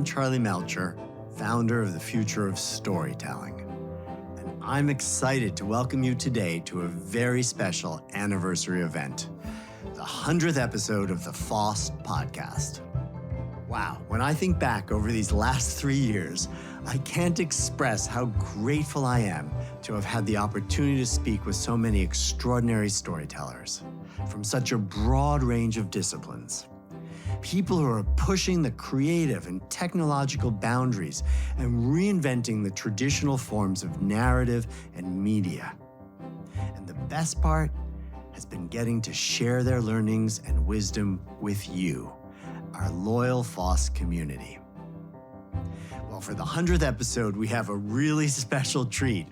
Charlie Melcher, founder of the Future of Storytelling. And I'm excited to welcome you today to a very special anniversary event, the 100th episode of the FoST Podcast. Wow, when I think back over these last 3 years, I can't express how grateful I am to have had the opportunity to speak with so many extraordinary storytellers from such a broad range of disciplines. People who are pushing the creative and technological boundaries and reinventing the traditional forms of narrative and media. And the best part has been getting to share their learnings and wisdom with you, our loyal FoST community. Well, for the 100th episode, we have a really special treat.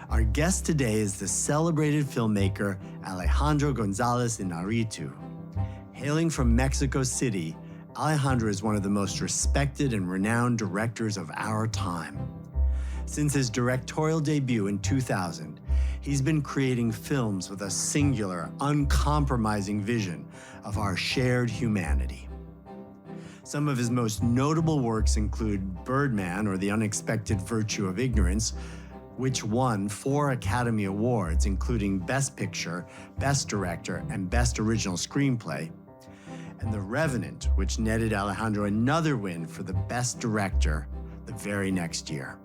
Our guest today is the celebrated filmmaker Alejandro Gonzáles Iñárritu. Hailing from Mexico City, Alejandro is one of the most respected and renowned directors of our time. Since his directorial debut in 2000, he's been creating films with a singular, uncompromising vision of our shared humanity. Some of his most notable works include Birdman, or The Unexpected Virtue of Ignorance, which won 4 Academy Awards, including Best Picture, Best Director, and Best Original Screenplay, and The Revenant, which netted Alejandro another win for the Best Director the very next year.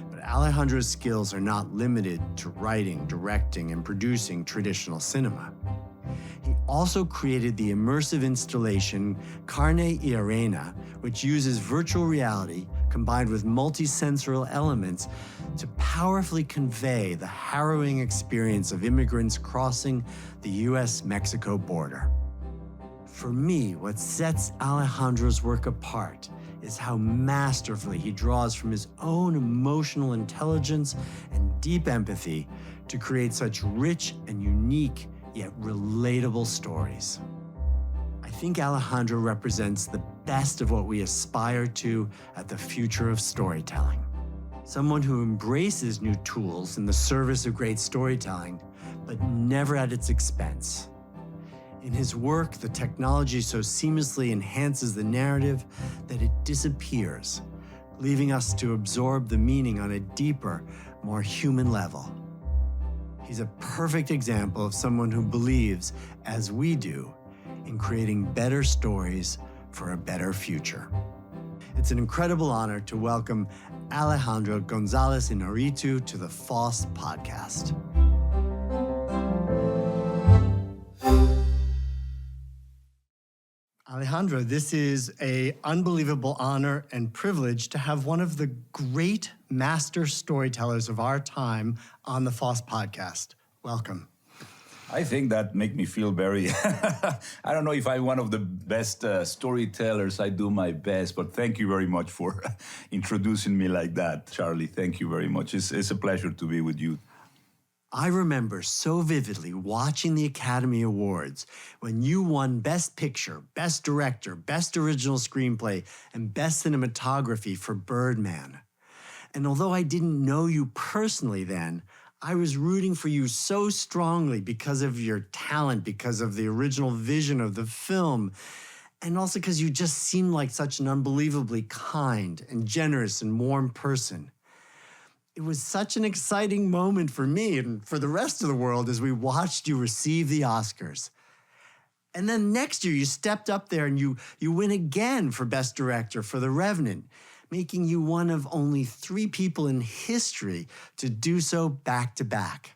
But Alejandro's skills are not limited to writing, directing, and producing traditional cinema. He also created the immersive installation Carne y Arena, which uses virtual reality combined with multisensory elements to powerfully convey the harrowing experience of immigrants crossing the US-Mexico border. For me, what sets Alejandro's work apart is how masterfully he draws from his own emotional intelligence and deep empathy to create such rich and unique yet relatable stories. I think Alejandro represents the best of what we aspire to at the Future of Storytelling. Someone who embraces new tools in the service of great storytelling, but never at its expense. In his work, the technology so seamlessly enhances the narrative that it disappears, leaving us to absorb the meaning on a deeper, more human level. He's a perfect example of someone who believes, as we do, in creating better stories for a better future. It's an incredible honor to welcome Alejandro Gonzáles Iñárritu to the FoST Podcast. Alejandro, this is an unbelievable honor and privilege to have one of the great master storytellers of our time on the FoST Podcast. Welcome. I think that makes me feel very, I don't know if I'm one of the best storytellers. I do my best, but thank you very much for introducing me like that, Charlie. Thank you very much. It's a pleasure to be with you. I remember so vividly watching the Academy Awards when you won Best Picture, Best Director, Best Original Screenplay, and Best Cinematography for Birdman. And although I didn't know you personally then, I was rooting for you so strongly because of your talent, because of the original vision of the film, and also because you just seemed like such an unbelievably kind and generous and warm person. It was such an exciting moment for me and for the rest of the world as we watched you receive the Oscars. And then next year, you stepped up there and you win again for Best Director for The Revenant, making you one of only 3 people in history to do so back-to-back.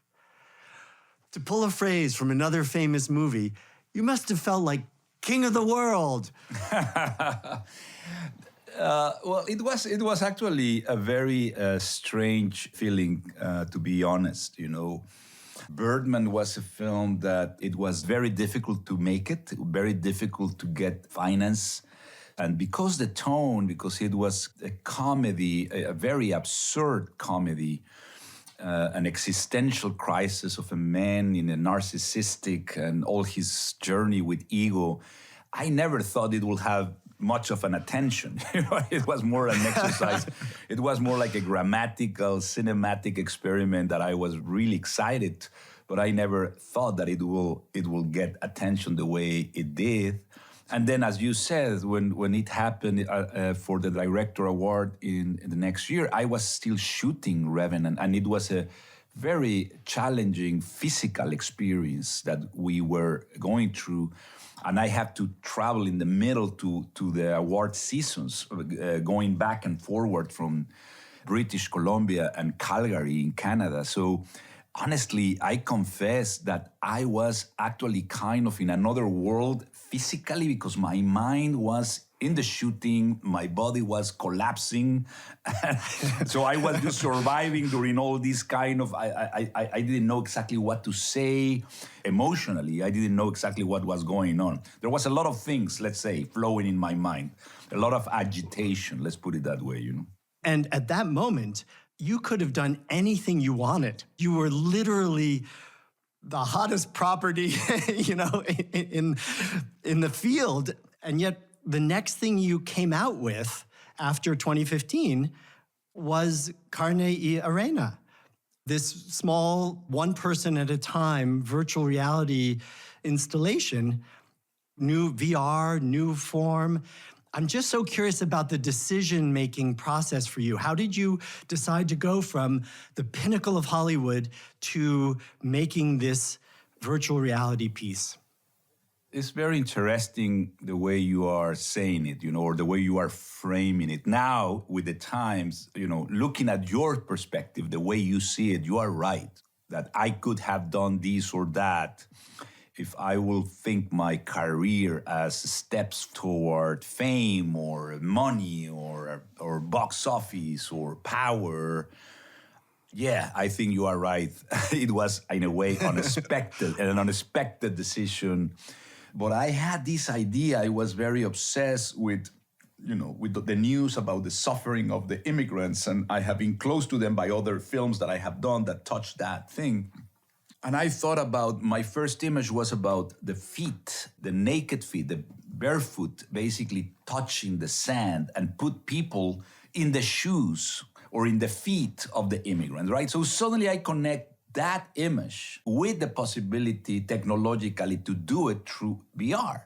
To pull a phrase from another famous movie, you must have felt like king of the world. Well, it was actually a very strange feeling, to be honest, you know. Birdman was a film that it was very difficult to make it, very difficult to get finance. And because it was a comedy, a very absurd comedy, an existential crisis of a man in a narcissistic and all his journey with ego, I never thought it would have much of an attention. It was more an exercise. It was more like a grammatical, cinematic experiment that I was really excited, but I never thought that it will get attention the way it did. And then, as you said, when it happened for the director award in the next year, I was still shooting Revenant, and it was a very challenging physical experience that we were going through. And I had to travel in the middle to the award seasons, going back and forward from British Columbia and Calgary in Canada. So honestly, I confess that I was actually kind of in another world physically, because my mind was in the shooting, my body was collapsing. So I was just surviving during all this kind of, I didn't know exactly what to say emotionally. I didn't know exactly what was going on. There was a lot of things, let's say, flowing in my mind, a lot of agitation, let's put it that way, And at that moment, you could have done anything you wanted. You were literally the hottest property, in the field. And yet the next thing you came out with after 2015 was Carne y Arena, this small, one person at a time virtual reality installation, new VR, new form. I'm just so curious about the decision-making process for you. How did you decide to go from the pinnacle of Hollywood to making this virtual reality piece? It's very interesting the way you are saying it, or the way you are framing it. Now, with the times, looking at your perspective, the way you see it, you are right, that I could have done this or that. If I will think my career as steps toward fame or money or box office or power, yeah, I think you are right. It was, in a way, an unexpected decision. But I had this idea. I was very obsessed with the news about the suffering of the immigrants, and I have been close to them by other films that I have done that touched that thing. And I thought about, my first image was about the feet, the naked feet, the barefoot, basically touching the sand, and put people in the shoes or in the feet of the immigrants, right? So suddenly I connect that image with the possibility technologically to do it through VR.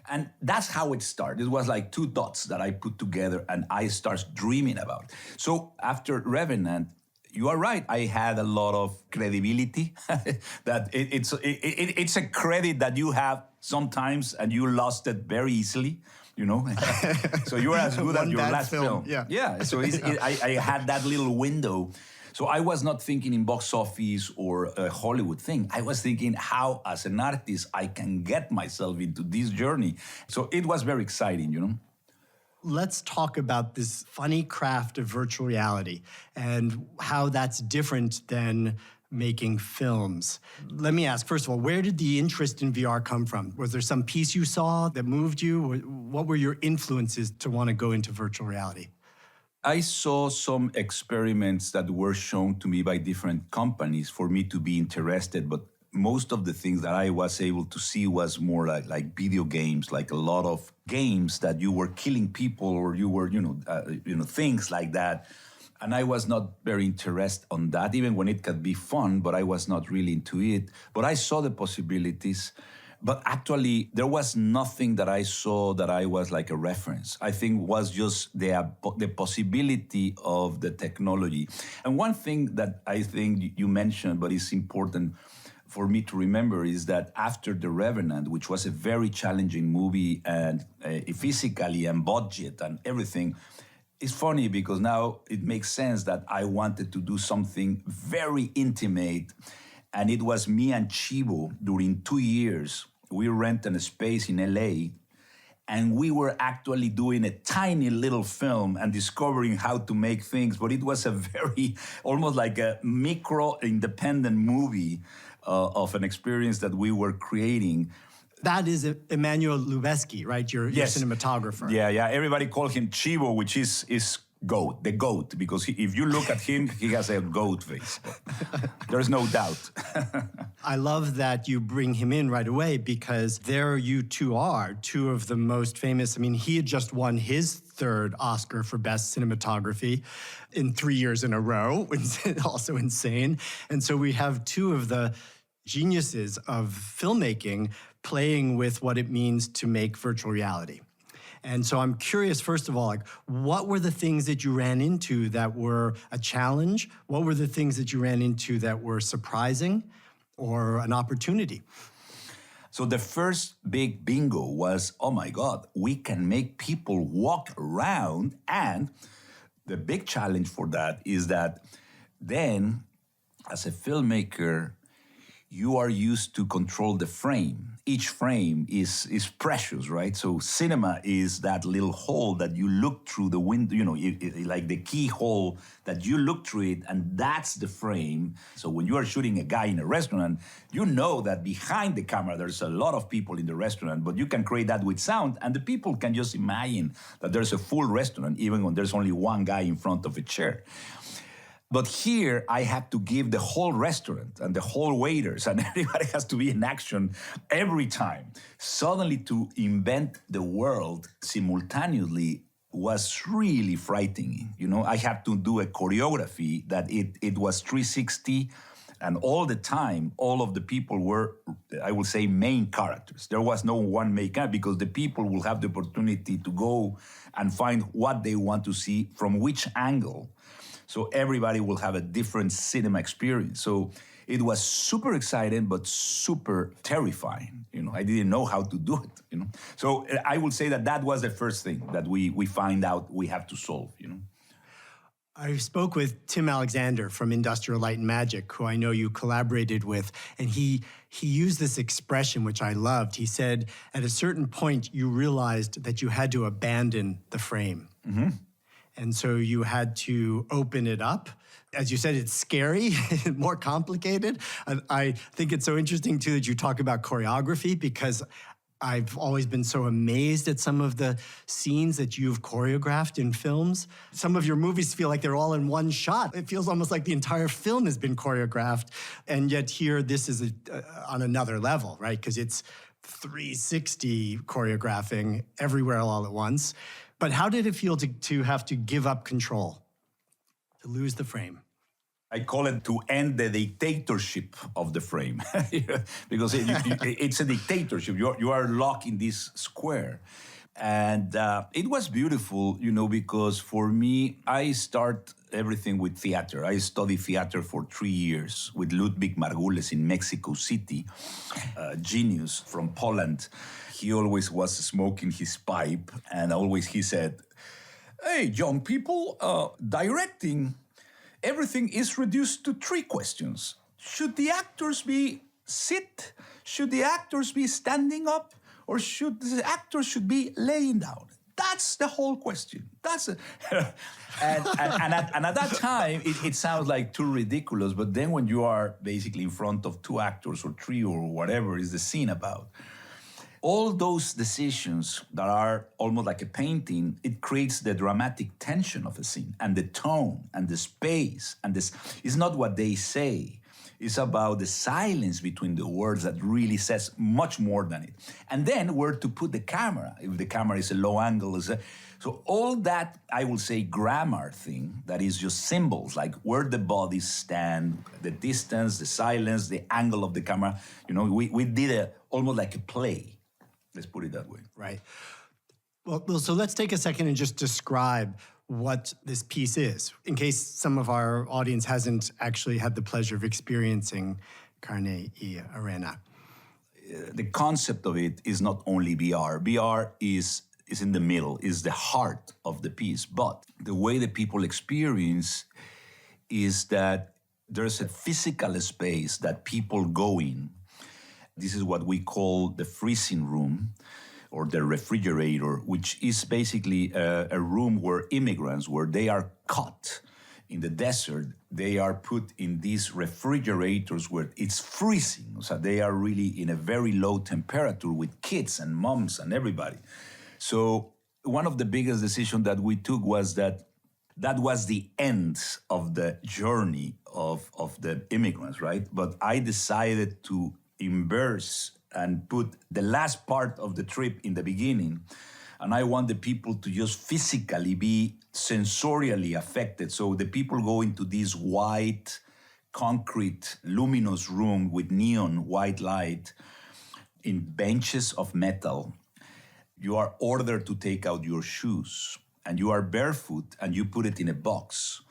And that's how it started. It was like two dots that I put together and I started dreaming about. So after Revenant, you are right. I had a lot of credibility. That it's a credit that you have sometimes, and you lost it very easily. So you were as good as your last film. Yeah. So I had that little window. So I was not thinking in box office or a Hollywood thing. I was thinking how, as an artist, I can get myself into this journey. So it was very exciting. Let's talk about this funny craft of virtual reality and how that's different than making films. Let me ask, first of all, where did the interest in VR come from? Was there some piece you saw that moved you? What were your influences to want to go into virtual reality? I saw some experiments that were shown to me by different companies for me to be interested, but most of the things that I was able to see was more like video games, like a lot of games that you were killing people or you were, things like that. And I was not very interested on that, even when it could be fun, but I was not really into it. But I saw the possibilities. But actually, there was nothing that I saw that I was like a reference. I think was just the possibility of the technology. And one thing that I think you mentioned, but it's important for me to remember, is that after The Revenant, which was a very challenging movie and physically and budget and everything, it's funny because now it makes sense that I wanted to do something very intimate. And it was me and Chivo during 2 years. We rented a space in LA, and we were actually doing a tiny little film and discovering how to make things. But it was a very, almost like a micro independent movie of an experience that we were creating. That is Emmanuel Lubezki, right? Your cinematographer. Yeah. Everybody called him Chivo, which is goat, the goat, because if you look at him, he has a goat face. There's no doubt. I love that you bring him in right away, because there you two are, two of the most famous. I mean, he had just won his third Oscar for Best Cinematography in 3 years in a row, which is also insane. And so we have two of the geniuses of filmmaking playing with what it means to make virtual reality. And so I'm curious, first of all, like, what were the things that you ran into that were a challenge? What were the things that you ran into that were surprising or an opportunity? So the first big bingo was, oh my God, we can make people walk around. And the big challenge for that is that then, as a filmmaker, you are used to control the frame. Each frame is precious, right? So cinema is that little hole that you look through the window, like the keyhole that you look through it, and that's the frame. So when you are shooting a guy in a restaurant, you know that behind the camera, there's a lot of people in the restaurant, but you can create that with sound, and the people can just imagine that there's a full restaurant, even when there's only one guy in front of a chair. But here, I had to give the whole restaurant and the whole waiters and everybody has to be in action every time. Suddenly, to invent the world simultaneously was really frightening. I had to do a choreography that it was 360, and all the time, all of the people were, I would say, main characters. There was no one main character because the people will have the opportunity to go and find what they want to see from which angle. So everybody will have a different cinema experience. So it was super exciting, but super terrifying. I didn't know how to do it. So I would say that was the first thing that we find out we have to solve. I spoke with Tim Alexander from Industrial Light and Magic, who I know you collaborated with, and he used this expression, which I loved. He said, at a certain point, you realized that you had to abandon the frame. Mm-hmm. And so you had to open it up. As you said, it's scary, more complicated. I think it's so interesting, too, that you talk about choreography, because I've always been so amazed at some of the scenes that you've choreographed in films. Some of your movies feel like they're all in one shot. It feels almost like the entire film has been choreographed. And yet here, this is on another level, right? Because it's 360 choreographing everywhere all at once. But how did it feel to have to give up control, to lose the frame? I call it to end the dictatorship of the frame, because it's a dictatorship. You are locked in this square. And it was beautiful, because for me, I start everything with theater. I studied theater for 3 years with Ludwig Margules in Mexico City, a genius from Poland. He always was smoking his pipe, and always he said, hey, young people, directing, everything is reduced to 3 questions. Should the actors be sit? Should the actors be standing up? Or should the actors should be laying down? That's the whole question. That's it. and at that time, it sounds like too ridiculous. But then when you are basically in front of 2 actors or 3 or whatever is the scene about, all those decisions that are almost like a painting, it creates the dramatic tension of a scene and the tone and the space. And this is not what they say. It's about the silence between the words that really says much more than it. And then where to put the camera, if the camera is a low angle. So all that, I will say, grammar thing, that is just symbols, like where the bodies stand, the distance, the silence, the angle of the camera. We did almost like a play. Let's put it that way. Right. Well, so let's take a second and just describe what this piece is, in case some of our audience hasn't actually had the pleasure of experiencing Carne y Arena. The concept of it is not only VR. VR is in the middle, is the heart of the piece. But the way that people experience is that there's a physical space that people go in. This is what we call the freezing room, or the refrigerator, which is basically a room where immigrants, where they are caught in the desert, they are put in these refrigerators where it's freezing. So they are really in a very low temperature with kids and moms and everybody. So one of the biggest decisions that we took was that was the end of the journey of the immigrants, right? But I decided to immerse and put the last part of the trip in the beginning. And I want the people to just physically be sensorially affected. So the people go into this white, concrete, luminous room with neon white light, in benches of metal. You are ordered to take out your shoes, and you are barefoot, and you put it in a box,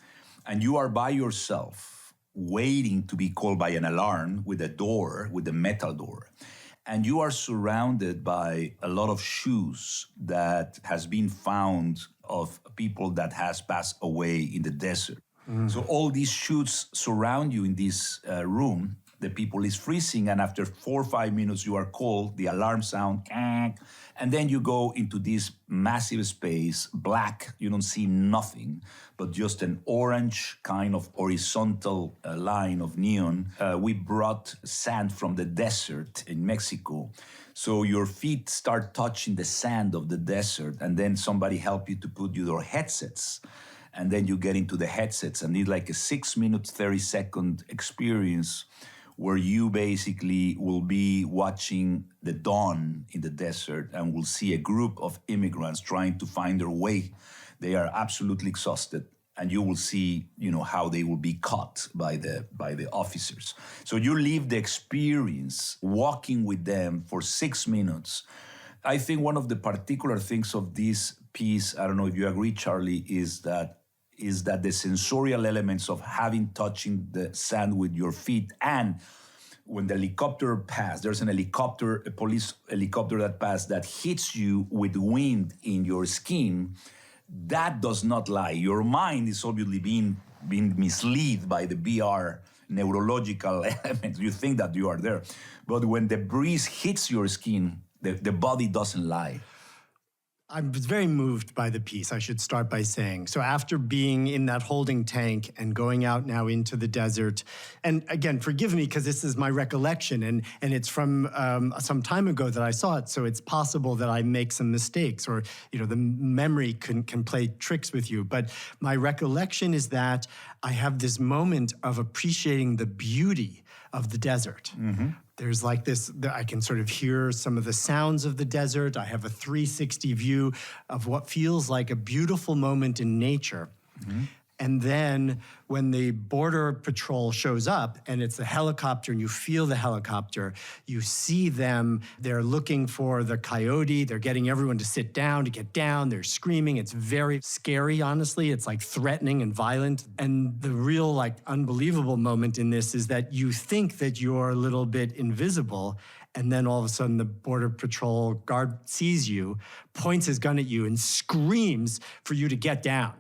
and you are by yourself, waiting to be called by an alarm with a metal door. And you are surrounded by a lot of shoes that has been found of people that has passed away in the desert. So all these shoes surround you in this room. The people is freezing, and after 4 or 5 minutes, you are called, the alarm sound, and then you go into this massive space, black, you don't see nothing, but just an orange kind of horizontal line of neon. We brought sand from the desert in Mexico. So your feet start touching the sand of the desert, and then somebody help you to put your headsets. And then you get into the headsets, and it's like a 6 minute, 30-second experience where you basically will be watching the dawn in the desert and will see a group of immigrants trying to find their way. They are absolutely exhausted, and you will see, how they will be caught by the officers. So you live the experience walking with them for 6 minutes. I think one of the particular things of this piece, I don't know if you agree, Charlie, is that the sensorial elements of touching the sand with your feet, and when the helicopter passes, there's a police helicopter that passes that hits you with wind in your skin, that does not lie. Your mind is obviously being misled by the VR neurological elements. You think that you are there. But when the breeze hits your skin, the body doesn't lie. I was very moved by the piece, I should start by saying. So after being in that holding tank and going out now into the desert, and again, forgive me because this is my recollection, and it's from some time ago that I saw it, so it's possible that I make some mistakes, or the memory can play tricks with you. But my recollection is that I have this moment of appreciating the beauty of the desert. Mm-hmm. There's like this, I can sort of hear some of the sounds of the desert. I have a 360 view of what feels like a beautiful moment in nature. Mm-hmm. And then when the Border Patrol shows up and it's a helicopter and you feel the helicopter, you see them, they're looking for the coyote, they're getting everyone to sit down, to get down, they're screaming. It's very scary, honestly. It's like threatening and violent. And the real unbelievable moment in this is that you think that you're a little bit invisible, and then all of a sudden the Border Patrol guard sees you, points his gun at you and screams for you to get down.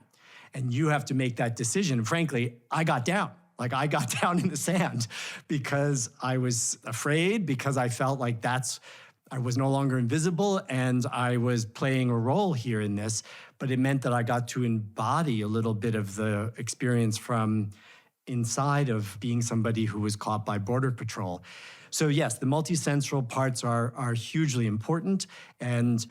And you have to make that decision. And frankly, I got down. I got down in the sand because I was afraid, because I felt like I was no longer invisible and I was playing a role here in this. But it meant that I got to embody a little bit of the experience from inside of being somebody who was caught by Border Patrol. So yes, the multisensory parts are hugely important, and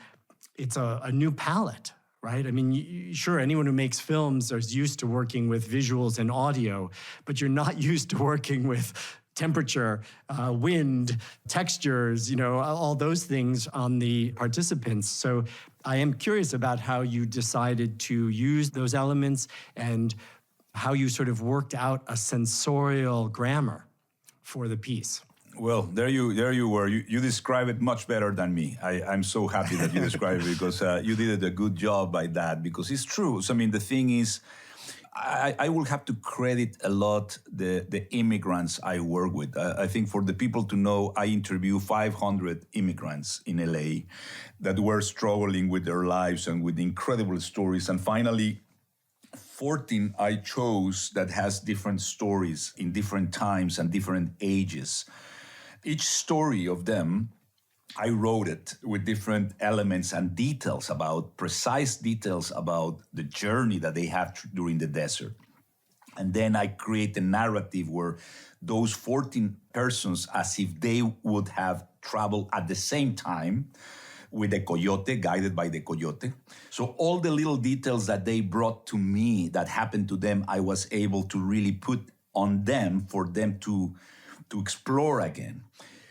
it's a new palette. Right? I mean, sure, anyone who makes films is used to working with visuals and audio, but you're not used to working with temperature, wind, textures, all those things on the participants. So I am curious about how you decided to use those elements and how you sort of worked out a sensorial grammar for the piece. Well, there you were. You describe it much better than me. I'm so happy that you described it, because you did a good job by that, because it's true. So, I mean, the thing is, I will have to credit a lot the immigrants I work with. I think for the people to know, I interview 500 immigrants in LA that were struggling with their lives and with incredible stories. And finally, 14 I chose that has different stories in different times and different ages. Each story of them, I wrote it with different elements and precise details about the journey that they have during the desert. And then I create a narrative where those 14 persons, as if they would have traveled at the same time with the coyote, guided by the coyote. So all the little details that they brought to me that happened to them, I was able to really put on them for them to explore again.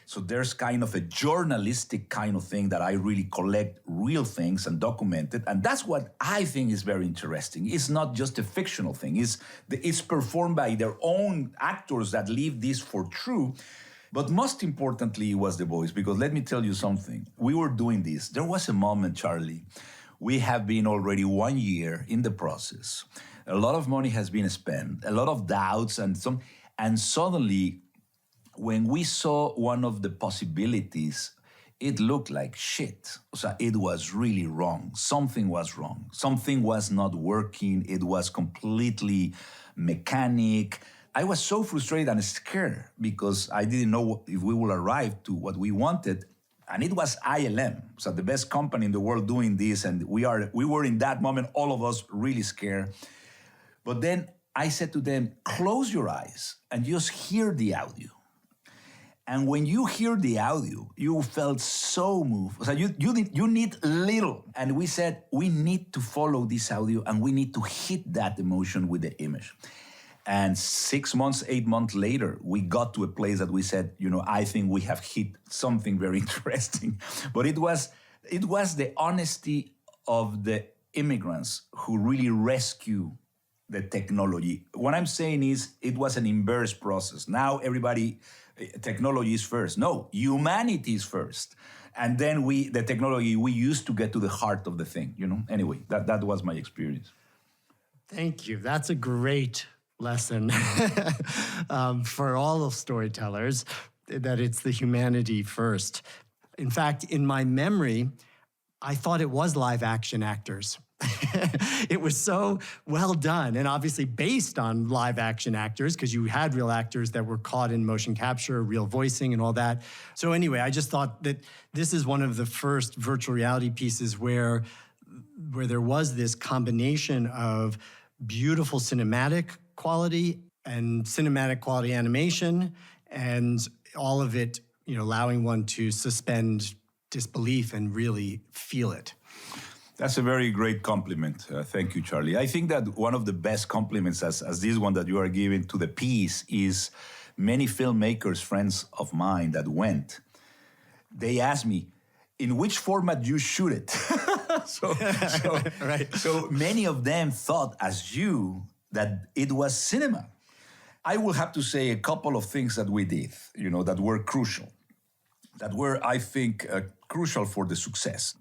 So there's kind of a journalistic kind of thing that I really collect real things and document it. And that's what I think is very interesting. It's not just a fictional thing. It's performed by their own actors that live this for true. But most importantly, it was the voice, because let me tell you something. We were doing this. There was a moment, Charlie. We have been already 1 year in the process. A lot of money has been spent, a lot of doubts, and suddenly, when we saw one of the possibilities, it looked like shit. So it was really wrong. Something was wrong. Something was not working. It was completely mechanic. I was so frustrated and scared because I didn't know if we will arrive to what we wanted. And it was ILM, so the best company in the world doing this. And we were in that moment, all of us really scared. But then I said to them, close your eyes and just hear the audio. And when you hear the audio, you felt so moved. So you need little. And we said, we need to follow this audio and we need to hit that emotion with the image. And 6 months, 8 months later, we got to a place that we said, I think we have hit something very interesting. But it was the honesty of the immigrants who really rescue the technology. What I'm saying is it was an inverse process. Now technology is first. No, humanity is first. And then the technology we used to get to the heart of the thing, Anyway, that was my experience. Thank you. That's a great lesson for all of storytellers, that it's the humanity first. In fact, in my memory, I thought it was live action actors. It was so well done, and obviously based on live action actors, because you had real actors that were caught in motion capture, real voicing and all that. So anyway, I just thought that this is one of the first virtual reality pieces where there was this combination of beautiful cinematic quality and cinematic quality animation, and all of it, allowing one to suspend disbelief and really feel it. That's a very great compliment. Thank you, Charlie. I think that one of the best compliments as this one that you are giving to the piece is many filmmakers, friends of mine that went, they asked me, in which format you shoot it? Right. So many of them thought, as you, that it was cinema. I will have to say a couple of things that we did, that were crucial, that were, I think, crucial for the success.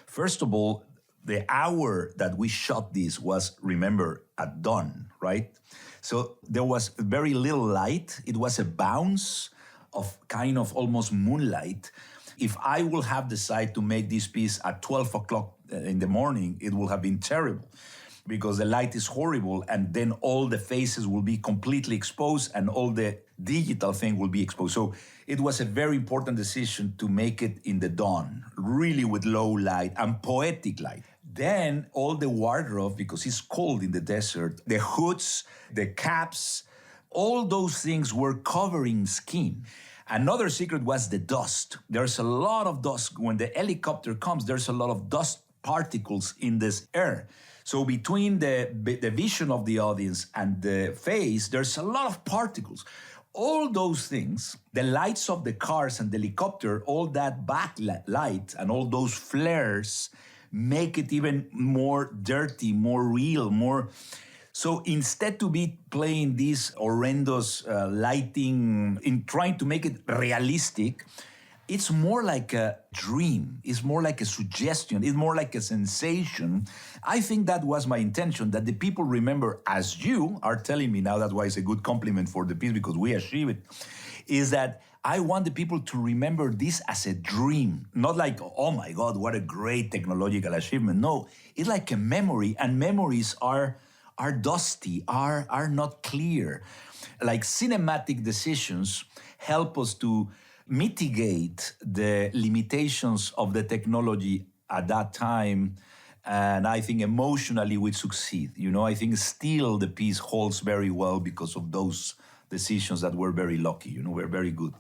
First of all, the hour that we shot this was, remember, at dawn, right? So there was very little light. It was a bounce of kind of almost moonlight. If I will have decided to make this piece at 12 o'clock in the morning, it will have been terrible because the light is horrible, and then all the faces will be completely exposed and all the digital thing will be exposed. So it was a very important decision to make it in the dawn, really with low light and poetic light. Then all the wardrobe, because it's cold in the desert, the hoods, the caps, all those things were covering skin. Another secret was the dust. There's a lot of dust. When the helicopter comes, there's a lot of dust particles in this air. So between the vision of the audience and the face, there's a lot of particles. All those things, the lights of the cars and the helicopter, all that backlight and all those flares make it even more dirty, more real, more... So instead to be playing this horrendous lighting, in trying to make it realistic, it's more like a dream. It's more like a suggestion. It's more like a sensation. I think that was my intention, that the people remember, as you are telling me now, that's why it's a good compliment for the piece, because we achieve it, is that I want the people to remember this as a dream. Not like, oh my God, what a great technological achievement. No, it's like a memory, and memories are dusty, are not clear. Like cinematic decisions help us to mitigate the limitations of the technology at that time. And I think emotionally we succeed. I think still the piece holds very well because of those decisions that were very lucky, were very good,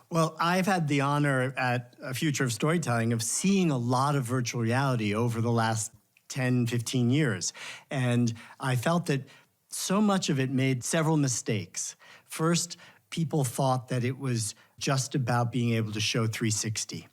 Well, I've had the honor at A Future of Storytelling of seeing a lot of virtual reality over the last 10, 15 years. And I felt that so much of it made several mistakes. First, people thought that it was just about being able to show 360.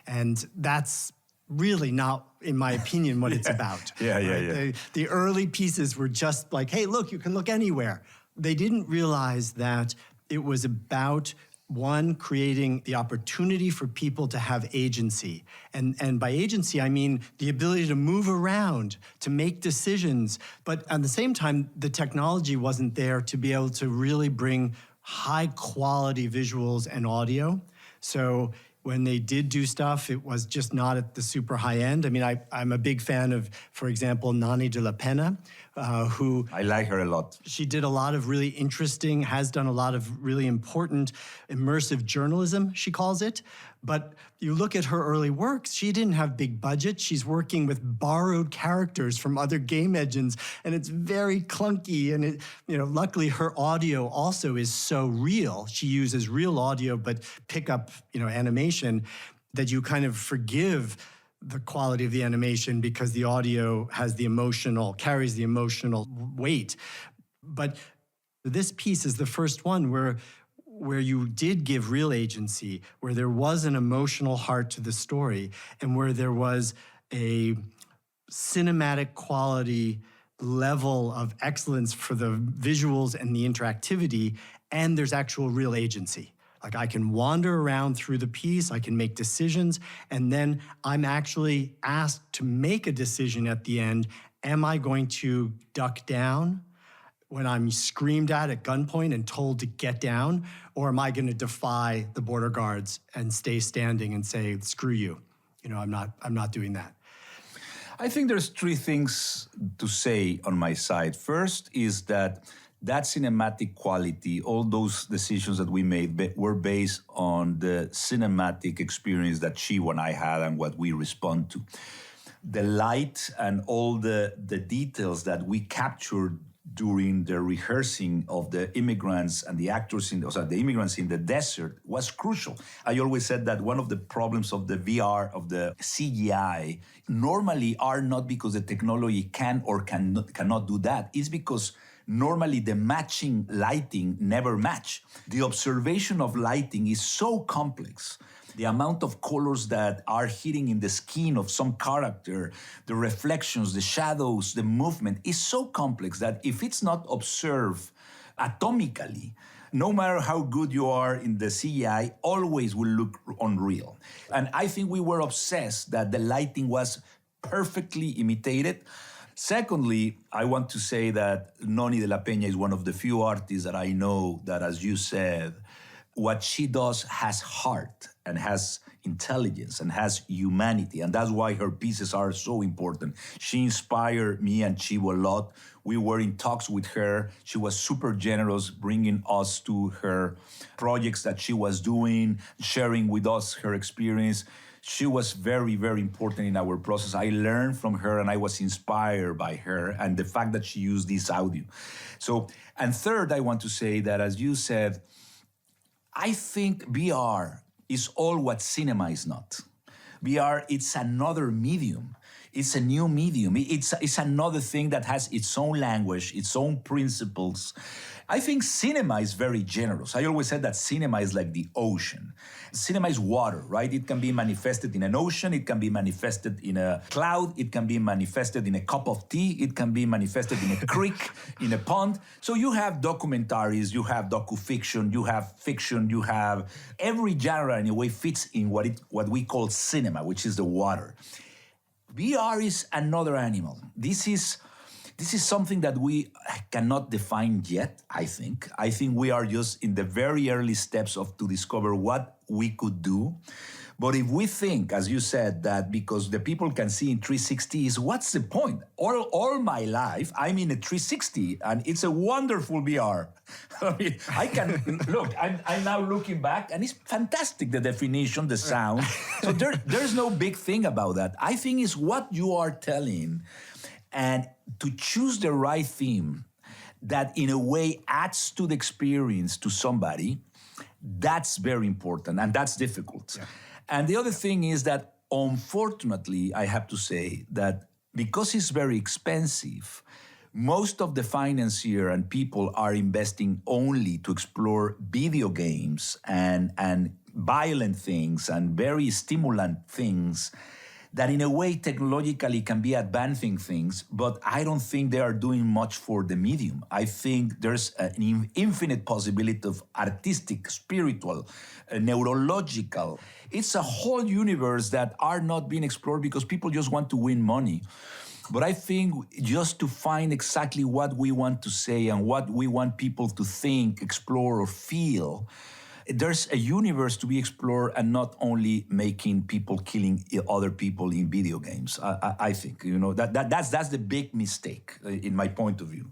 And that's really not, in my opinion, what it's about. Yeah. The early pieces were just like, hey, look, you can look anywhere. They didn't realize that It was about one, creating the opportunity for people to have agency. And by agency, I mean the ability to move around, to make decisions. But at the same time, the technology wasn't there to be able to really bring high quality visuals and audio. So when they did do stuff, it was just not at the super high end. I mean, I'm a big fan of, for example, Nani de la Pena, who... I like her a lot. She did a lot of really interesting, has done a lot of really important immersive journalism, she calls it. But you look at her early works, she didn't have big budget. She's working with borrowed characters from other game engines, and it's very clunky. And it, luckily her audio also is so real. She uses real audio, but pick up, animation, that you kind of forgive the quality of the animation because the audio has carries the emotional weight. But this piece is the first one where you did give real agency, where there was an emotional heart to the story, and where there was a cinematic quality level of excellence for the visuals and the interactivity, and there's actual real agency. Like, I can wander around through the piece, I can make decisions, and then I'm actually asked to make a decision at the end. Am I going to duck down when I'm screamed at gunpoint and told to get down? Or am I going to defy the border guards and stay standing and say, screw you? I'm not doing that. I think there's three things to say on my side. First is that cinematic quality, all those decisions that we made were based on the cinematic experience that Chivo and I had and what we respond to. The light and all the details that we captured during the rehearsing of the immigrants and the actors the immigrants in the desert was crucial. I always said that one of the problems of the VR, of the CGI, normally are not because the technology can or cannot do that. It's because normally the matching lighting never match. The observation of lighting is so complex. The amount of colors that are hitting in the skin of some character, the reflections, the shadows, the movement is so complex that if it's not observed atomically, no matter how good you are in the CGI, always will look unreal. And I think we were obsessed that the lighting was perfectly imitated. Secondly, I want to say that Noni de la Peña is one of the few artists that I know that, as you said, what she does has heart and has intelligence and has humanity. And that's why her pieces are so important. She inspired me and Chivo a lot. We were in talks with her. She was super generous, bringing us to her projects that she was doing, sharing with us her experience. She was very, very important in our process. I learned from her and I was inspired by her and the fact that she used this audio. And third, I want to say that, as you said, I think VR is all what cinema is not. VR, it's another medium. It's a new medium. It's another thing that has its own language, its own principles. I think cinema is very generous. I always said that cinema is like the ocean. Cinema is water, right? It can be manifested in an ocean. It can be manifested in a cloud. It can be manifested in a cup of tea. It can be manifested in a creek, in a pond. So you have documentaries, you have docufiction, you have fiction, you have every genre in a way fits in what we call cinema, which is the water. VR is another animal. This is something that we cannot define yet, I think. I think we are just in the very early steps to discover what we could do. But if we think, as you said, that because the people can see in 360 is what's the point? All my life, I'm in a 360 and it's a wonderful VR. I mean, I can, look, I'm now looking back and it's fantastic, the definition, the sound. So there's no big thing about that. I think it's what you are telling and to choose the right theme that in a way adds to the experience to somebody, that's very important and that's difficult. Yeah. And the other thing is that, unfortunately, I have to say that because it's very expensive, most of the financier and people are investing only to explore video games and violent things and very stimulant things that in a way technologically can be advancing things, but I don't think they are doing much for the medium. I think there's an infinite possibility of artistic, spiritual, neurological. It's a whole universe that are not being explored because people just want to win money. But I think just to find exactly what we want to say and what we want people to think, explore, or feel, there's a universe to be explored and not only making people killing other people in video games. I think, that's the big mistake in my point of view,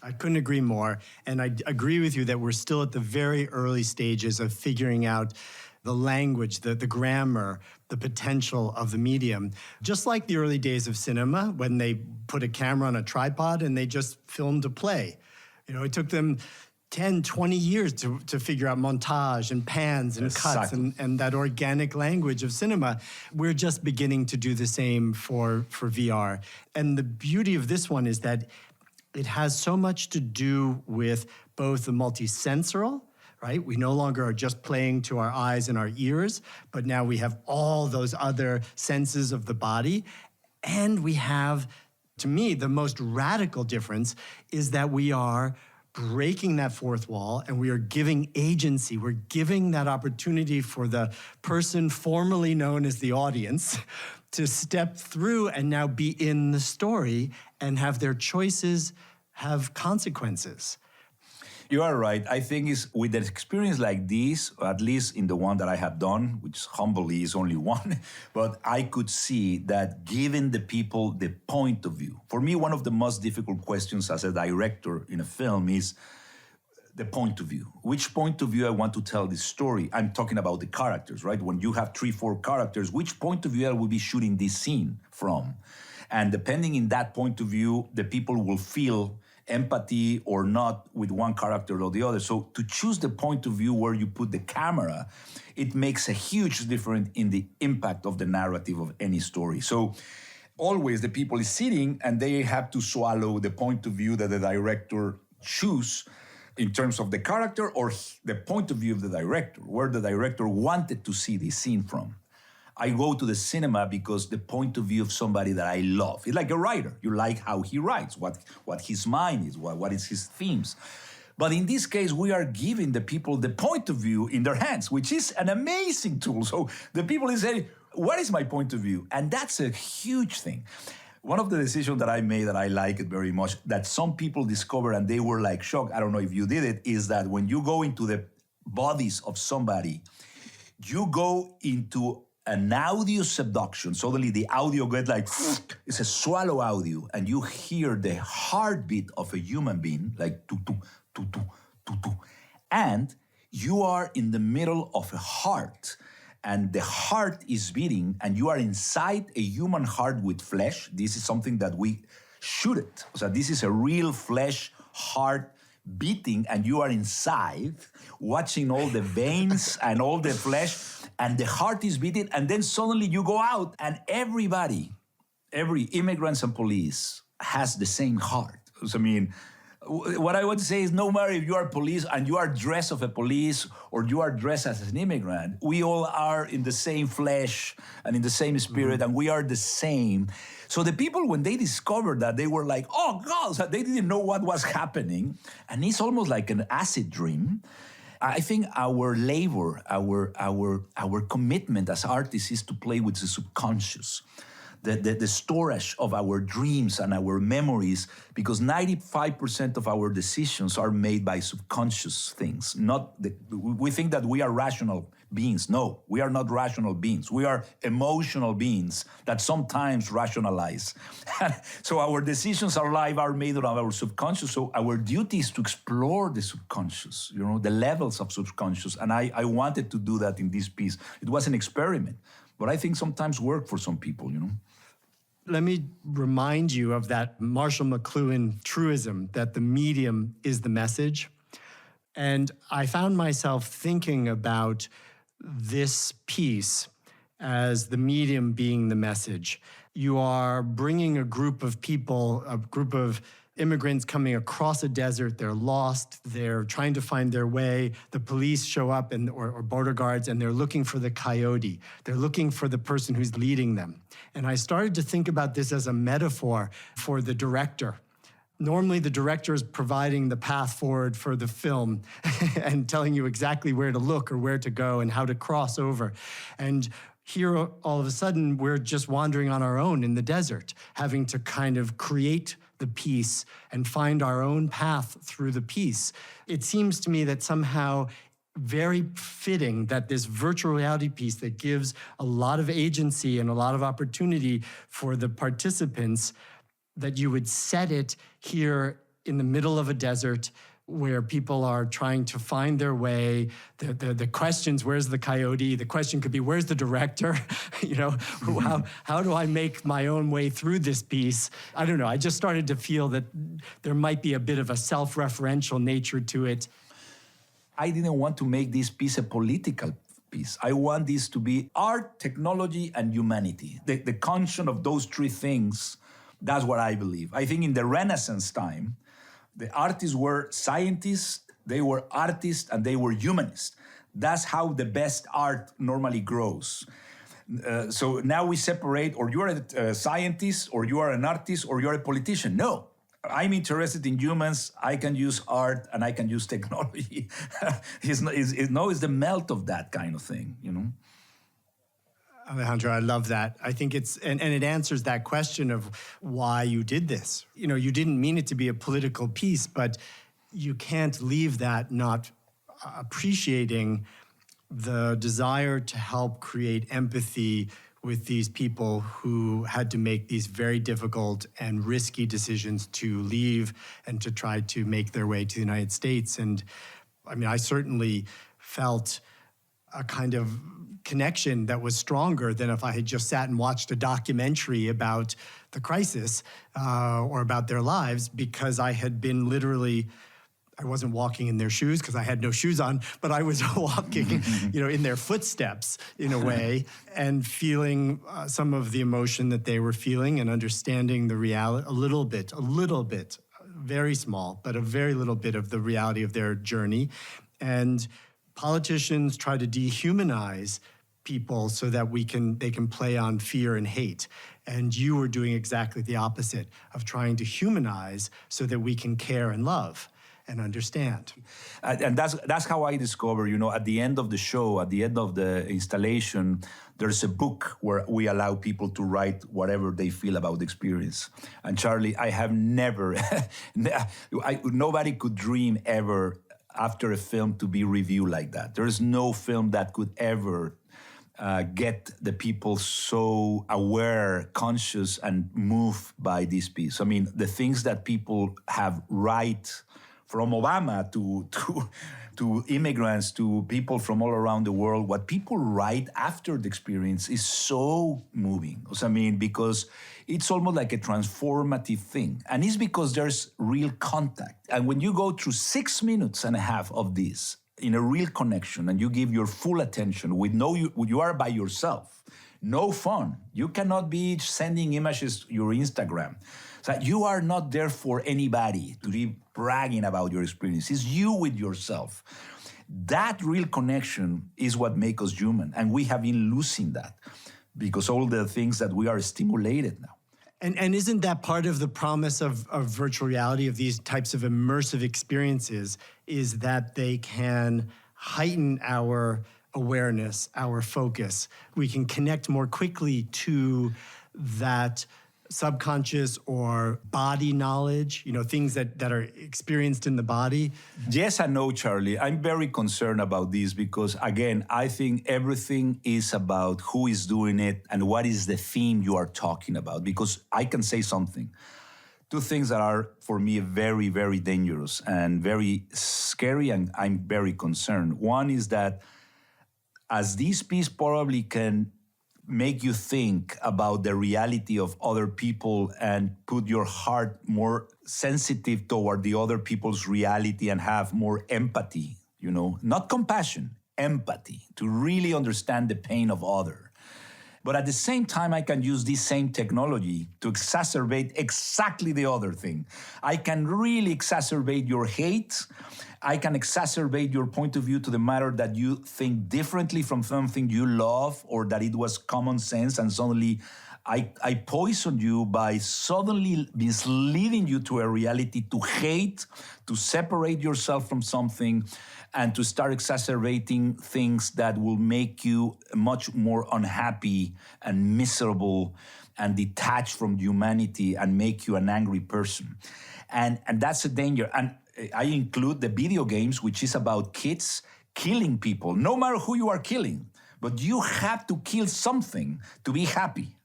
I couldn't agree more. And I agree with you that we're still at the very early stages of figuring out the language, the grammar, the potential of the medium. Just like the early days of cinema, when they put a camera on a tripod and they just filmed a play. It took them 10, 20 years to figure out montage and pans and cuts and that organic language of cinema. We're just beginning to do the same for VR. And the beauty of this one is that it has so much to do with both the multisensory, right? We no longer are just playing to our eyes and our ears, but now we have all those other senses of the body. And we have, to me, the most radical difference is that we are breaking that fourth wall and we are giving agency. We're giving that opportunity for the person formerly known as the audience to step through and now be in the story and have their choices have consequences. You are right. I think it's with an experience like this, at least in the one that I have done, which humbly is only one, but I could see that giving the people the point of view. For me, one of the most difficult questions as a director in a film is the point of view. Which point of view I want to tell this story? I'm talking about the characters, right? When you have 3-4 characters, which point of view I will be shooting this scene from? And depending in that point of view, the people will feel empathy or not with one character or the other. So to choose the point of view where you put the camera, it makes a huge difference in the impact of the narrative of any story. So always the people is sitting and they have to swallow the point of view that the director choose in terms of the character or the point of view of the director, where the director wanted to see the scene from. I go to the cinema because the point of view of somebody that I love. It's like a writer. You like how he writes, what his mind is, what is his themes. But in this case, we are giving the people the point of view in their hands, which is an amazing tool. So the people is saying, what is my point of view? And that's a huge thing. One of the decisions that I made that I like it very much, that some people discovered and they were like shocked, I don't know if you did it, is that when you go into the bodies of somebody, you go into an audio subduction. Suddenly the audio gets like, it's a swallow audio, and you hear the heartbeat of a human being, like tu-tu, tu-tu, tu-tu. And you are in the middle of a heart, and the heart is beating, and you are inside a human heart with flesh. This is something that we shoot it. So this is a real flesh heart beating, and you are inside watching all the veins and all the flesh, and the heart is beating, and then suddenly you go out, and everybody, every immigrants and police has the same heart. So, I mean, what I want to say is no matter if you are police and you are dressed as a police or you are dressed as an immigrant, we all are in the same flesh and in the same spirit, and we are the same. So the people, when they discovered that, they were like, oh God, so they didn't know what was happening. And it's almost like an acid dream. I think our labor, our commitment as artists is to play with the subconscious, the storage of our dreams and our memories, because 95% of our decisions are made by subconscious things. We think that we are rational beings. No, we are not rational beings. We are emotional beings that sometimes rationalize. So our decisions, our life are made of our subconscious. So our duty is to explore the subconscious, the levels of subconscious. And I wanted to do that in this piece. It was an experiment, but I think sometimes work for some people, Let me remind you of that Marshall McLuhan truism that the medium is the message. And I found myself thinking about this piece as the medium being the message. You are bringing a group of people, a group of immigrants coming across a desert. They're lost. They're trying to find their way. The police show up or border guards, and they're looking for the coyote. They're looking for the person who's leading them. And I started to think about this as a metaphor for the director. Normally, the director is providing the path forward for the film and telling you exactly where to look or where to go and how to cross over. And here, all of a sudden, we're just wandering on our own in the desert, having to kind of create the piece and find our own path through the piece. It seems to me that somehow very fitting that this virtual reality piece that gives a lot of agency and a lot of opportunity for the participants, that you would set it here in the middle of a desert where people are trying to find their way. The questions, where's the coyote? The question could be, where's the director? How do I make my own way through this piece? I don't know. I just started to feel that there might be a bit of a self-referential nature to it. I didn't want to make this piece a political piece. I want this to be art, technology, and humanity. The conjunction of those three things. That's what I believe. I think in the Renaissance time, the artists were scientists, they were artists, and they were humanists. That's how the best art normally grows. So now we separate, or you're a scientist, or you are an artist, or you're a politician. No, I'm interested in humans. I can use art, and I can use technology. It's the melt of that kind of thing, Alejandro, I love that. I think and it answers that question of why you did this. You didn't mean it to be a political piece, but you can't leave that not appreciating the desire to help create empathy with these people who had to make these very difficult and risky decisions to leave and to try to make their way to the United States. And I mean, I certainly felt a kind of connection that was stronger than if I had just sat and watched a documentary about the crisis or about their lives, because I had been I wasn't walking in their shoes because I had no shoes on, but I was walking, in their footsteps in a way, and feeling some of the emotion that they were feeling and understanding the reality a little bit, very small, but a very little bit of the reality of their journey. And politicians try to dehumanize people so that they can play on fear and hate. And you were doing exactly the opposite of trying to humanize so that we can care and love and understand. And that's how I discover, at the end of the show, at the end of the installation, there's a book where we allow people to write whatever they feel about the experience. And Charlie, I have never, nobody could dream ever after a film to be reviewed like that. There is no film that could ever get the people so aware, conscious, and moved by this piece. I mean, the things that people have write, from Obama to immigrants, to people from all around the world, what people write after the experience is so moving. I mean, because it's almost like a transformative thing. And it's because there's real contact. And when you go through 6.5 minutes of this in a real connection, and you give your full attention you are by yourself, no fun. You cannot be sending images to your Instagram. So you are not there for anybody to be bragging about your experience. It's you with yourself. That real connection is what makes us human. And we have been losing that because all the things that we are stimulated now. And isn't that part of the promise of virtual reality, of these types of immersive experiences, is that they can heighten our awareness, our focus. We can connect more quickly to that subconscious or body knowledge, things that are experienced in the body? Yes and no, Charlie. I'm very concerned about this because, again, I think everything is about who is doing it and what is the theme you are talking about. Because I can say something. Two things that are, for me, very, very dangerous and very scary, and I'm very concerned. One is that as this piece probably can make you think about the reality of other people and put your heart more sensitive toward the other people's reality and have more empathy, not compassion, empathy, to really understand the pain of other. But at the same time, I can use this same technology to exacerbate exactly the other thing. I can really exacerbate your hate. I can exacerbate your point of view to the matter that you think differently from something you love or that it was common sense, and suddenly I poisoned you by suddenly misleading you to a reality to hate, to separate yourself from something, and to start exacerbating things that will make you much more unhappy and miserable and detached from humanity and make you an angry person. And that's a danger. And I include the video games, which is about kids killing people, no matter who you are killing. But you have to kill something to be happy.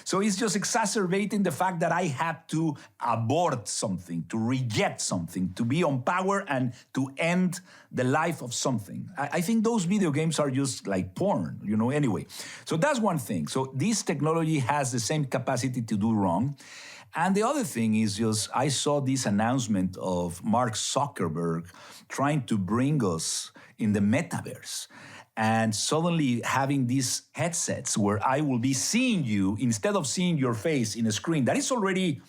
So it's just exacerbating the fact that I have to abort something, to reject something, to be on power and to end the life of something. I think those video games are just like porn, anyway. So that's one thing. So this technology has the same capacity to do wrong. And the other thing is just, I saw this announcement of Mark Zuckerberg trying to bring us in the metaverse. And suddenly having these headsets where I will be seeing you instead of seeing your face in a screen that is already,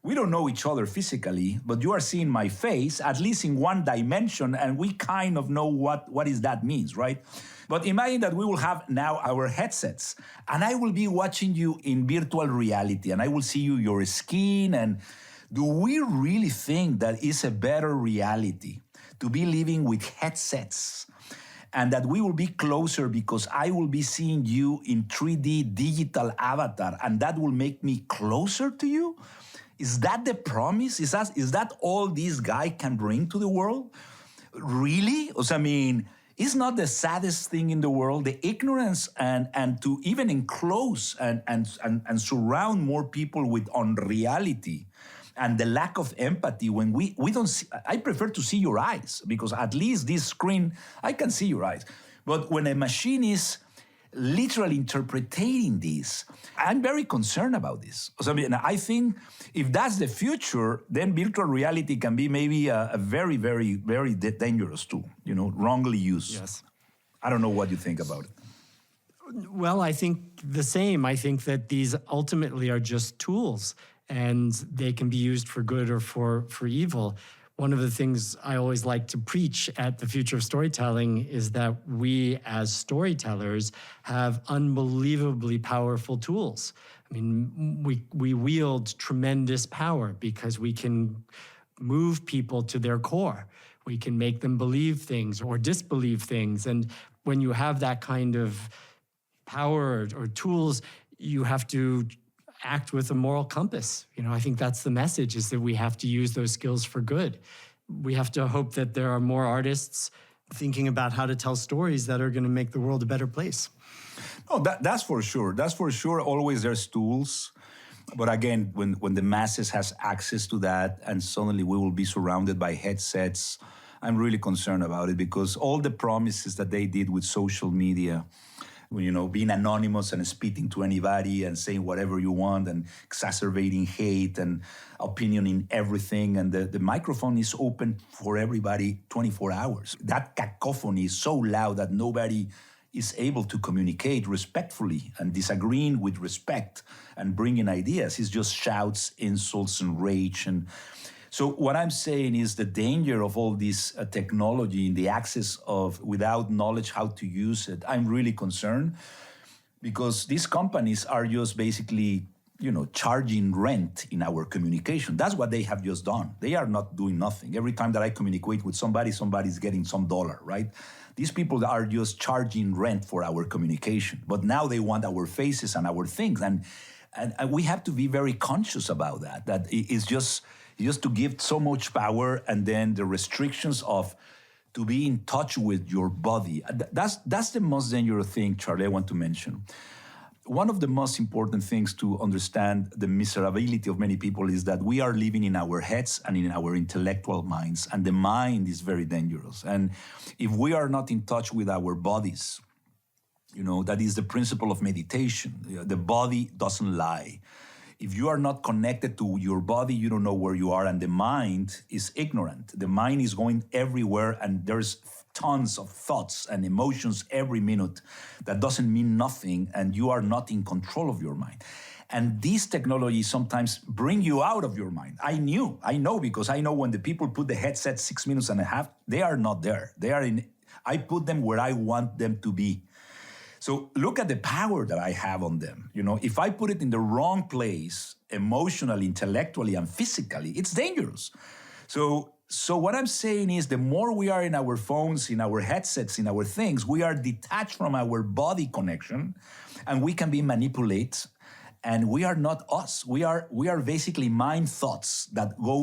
we don't know each other physically, but you are seeing my face, at least in one dimension, and we kind of know what is that means, right? But imagine that we will have now our headsets, and I will be watching you in virtual reality, and I will see your skin, and do we really think that is a better reality to be living with headsets? And that we will be closer because I will be seeing you in 3D digital avatar, and that will make me closer to you? Is that the promise? Is that all this guy can bring to the world? Really? I mean, it's not the saddest thing in the world, the ignorance and to even enclose and surround more people with unreality. And the lack of empathy when we don't see, I prefer to see your eyes because at least this screen, I can see your eyes. But when a machine is literally interpreting this, I'm very concerned about this. I think if that's the future, then virtual reality can be maybe a very, very, very dangerous tool, wrongly used. Yes. I don't know what you think about it. Well, I think the same. I think that these ultimately are just tools, and they can be used for good or for evil. One of the things I always like to preach at the Future of Storytelling is that we as storytellers have unbelievably powerful tools. I mean, we wield tremendous power because we can move people to their core. We can make them believe things or disbelieve things. And when you have that kind of power or tools, you have to act with a moral compass. I think that's the message, is that we have to use those skills for good. We have to hope that there are more artists thinking about how to tell stories that are going to make the world a better place. Oh, that's for sure. That's for sure. Always there's tools. But again, when the masses has access to that and suddenly we will be surrounded by headsets, I'm really concerned about it because all the promises that they did with social media, being anonymous and speaking to anybody and saying whatever you want and exacerbating hate and opinion in everything. And the microphone is open for everybody 24 hours. That cacophony is so loud that nobody is able to communicate respectfully and disagreeing with respect and bringing ideas. It's just shouts, insults, and rage. And so what I'm saying is the danger of all this technology and the access of without knowledge how to use it. I'm really concerned because these companies are just basically, charging rent in our communication. That's what they have just done. They are not doing nothing. Every time that I communicate with somebody's getting some dollar, right? These people are just charging rent for our communication. But now they want our faces and our things. And we have to be very conscious about that. That it's just to give so much power, and then the restrictions of to be in touch with your body. That's the most dangerous thing, Charlie, I want to mention. One of the most important things to understand the miserability of many people is that we are living in our heads and in our intellectual minds, and the mind is very dangerous. And if we are not in touch with our bodies, that is the principle of meditation. The body doesn't lie. if you are not connected to your body, you don't know where you are, and the mind is ignorant. The mind is going everywhere, and there's tons of thoughts and emotions every minute that doesn't mean nothing, and you are not in control of your mind. And these technologies sometimes bring you out of your mind. I know because I know when the people put the headset 6 minutes and a half, they are not there. I put them where I want them to be. So look at the power that I have on them. If I put it in the wrong place, emotionally, intellectually, and physically, it's dangerous. So what I'm saying is the more we are in our phones, in our headsets, in our things, we are detached from our body connection, and we can be manipulated. And we are not us. We are basically mind thoughts that go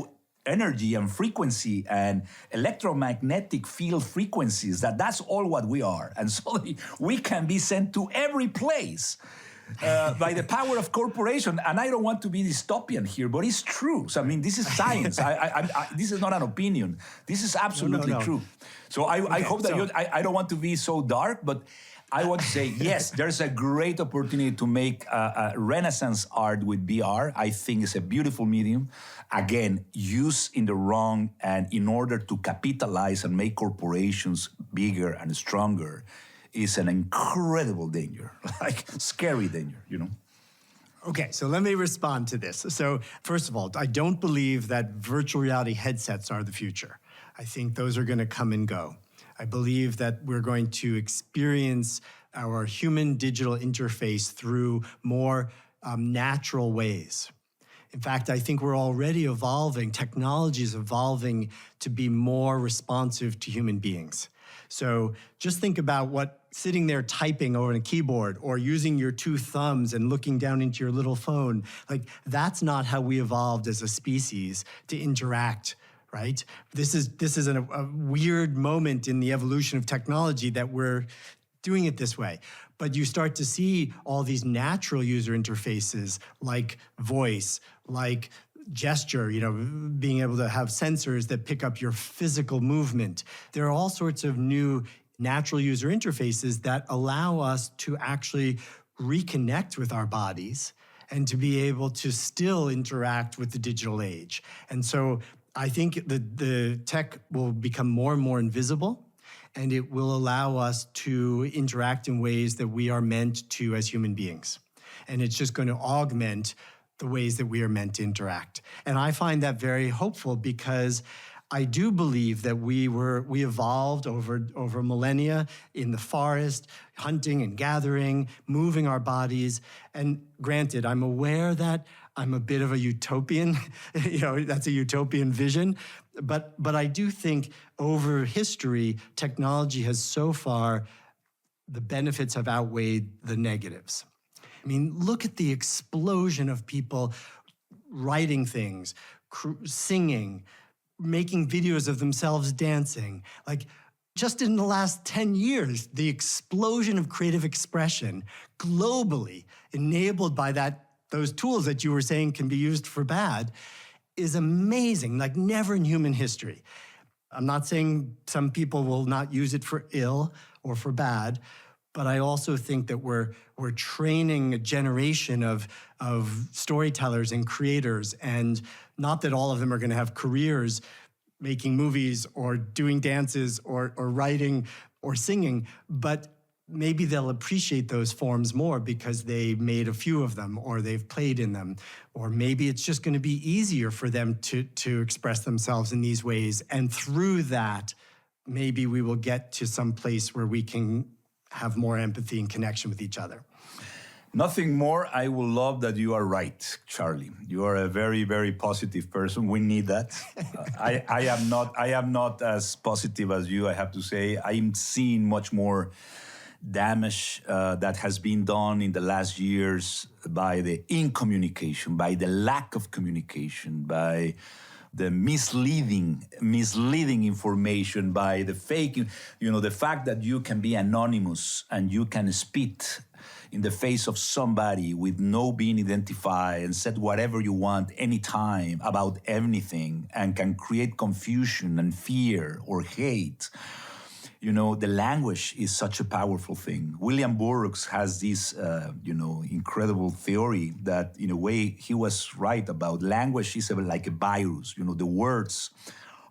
energy and frequency and electromagnetic field frequencies. That's all what we are. And so we can be sent to every place by the power of corporation. And I don't want to be dystopian here, but it's true. So, this is science. This is not an opinion. This is absolutely true. So I hope that I don't want to be so dark, but I want to say, yes, there's a great opportunity to make a Renaissance art with VR. I think it's a beautiful medium. Again, used in the wrong and in order to capitalize and make corporations bigger and stronger is an incredible danger, like scary danger, Okay, so let me respond to this. So first of all, I don't believe that virtual reality headsets are the future. I think those are going to come and go. I believe that we're going to experience our human digital interface through more natural ways. In fact, I think we're already evolving, technology is evolving to be more responsive to human beings. So just think about what sitting there typing over a keyboard or using your two thumbs and looking down into your little phone, that's not how we evolved as a species to interact. Right? This is a weird moment in the evolution of technology that we're doing it this way. But you start to see all these natural user interfaces like voice, like gesture, being able to have sensors that pick up your physical movement. There are all sorts of new natural user interfaces that allow us to actually reconnect with our bodies and to be able to still interact with the digital age. And so I think the tech will become more and more invisible, and it will allow us to interact in ways that we are meant to as human beings. And it's just going to augment the ways that we are meant to interact. And I find that very hopeful because I do believe that we evolved over millennia in the forest, hunting and gathering, moving our bodies. And granted, I'm aware that I'm a bit of a utopian, that's a utopian vision. But I do think over history, technology has so far, the benefits have outweighed the negatives. Look at the explosion of people writing things, singing, making videos of themselves dancing. Just in the last 10 years, the explosion of creative expression globally, enabled by those tools that you were saying can be used for bad, is amazing, like never in human history. I'm not saying some people will not use it for ill or for bad, but I also think that we're training a generation of storytellers and creators, and not that all of them are going to have careers making movies or doing dances or writing or singing, but maybe they'll appreciate those forms more because they made a few of them or they've played in them. Or maybe it's just going to be easier for them to express themselves in these ways. And through that, maybe we will get to some place where we can have more empathy and connection with each other. Nothing more. I will love that you are right, Charlie. You are a very, very positive person. We need that. I am not as positive as you, I have to say. I'm seeing much more damage that has been done in the last years by the incommunication, by the lack of communication, by the misleading information, by the fake, the fact that you can be anonymous and you can spit in the face of somebody with no being identified and said whatever you want anytime about anything and can create confusion and fear or hate. the language is such a powerful thing. William Burroughs has this, incredible theory that, in a way, he was right about. Language is like a virus. The words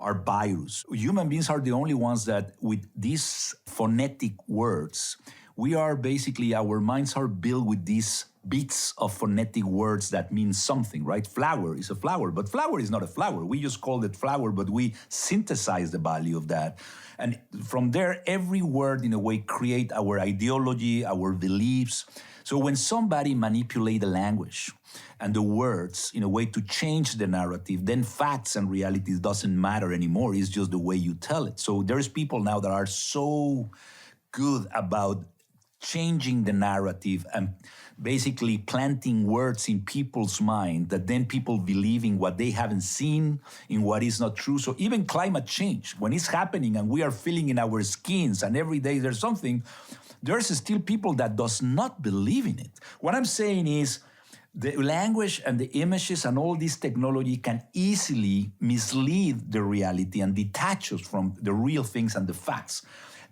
are virus. Human beings are the only ones that, with these phonetic words, we are basically, our minds are built with these bits of phonetic words that mean something, right? Flower is a flower, but flower is not a flower. We just call it flower, but we synthesize the value of that. And from there, every word, in a way, create our ideology, our beliefs. So when somebody manipulates the language and the words in a way to change the narrative, then facts and reality doesn't matter anymore. It's just the way you tell it. So there's people now that are so good about changing the narrative and basically planting words in people's mind that then people believe in what they haven't seen, in what is not true. So even climate change, when it's happening and we are feeling in our skins and every day there's something, there's still people that does not believe in it. What I'm saying is the language and the images and all this technology can easily mislead the reality and detach us from the real things and the facts.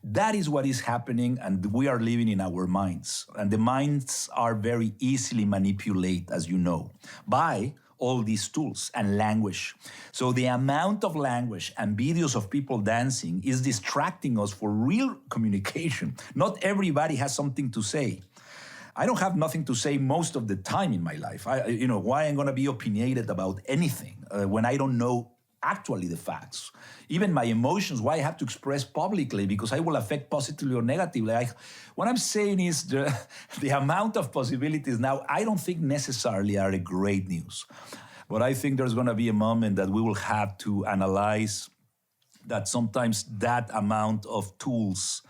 That is what is happening, and we are living in our minds. And the minds are very easily manipulated, as you know, by all these tools and language. So the amount of language and videos of people dancing is distracting us for real communication. Not everybody has something to say. I don't have nothing to say most of the time in my life. Why I'm going to be opinionated about anything when I don't know actually the facts. Even my emotions, why I have to express publicly, because I will affect positively or negatively. What I'm saying is the amount of possibilities now, I don't think necessarily are a great news. But I think there's going to be a moment that we will have to analyze that sometimes that amount of tools,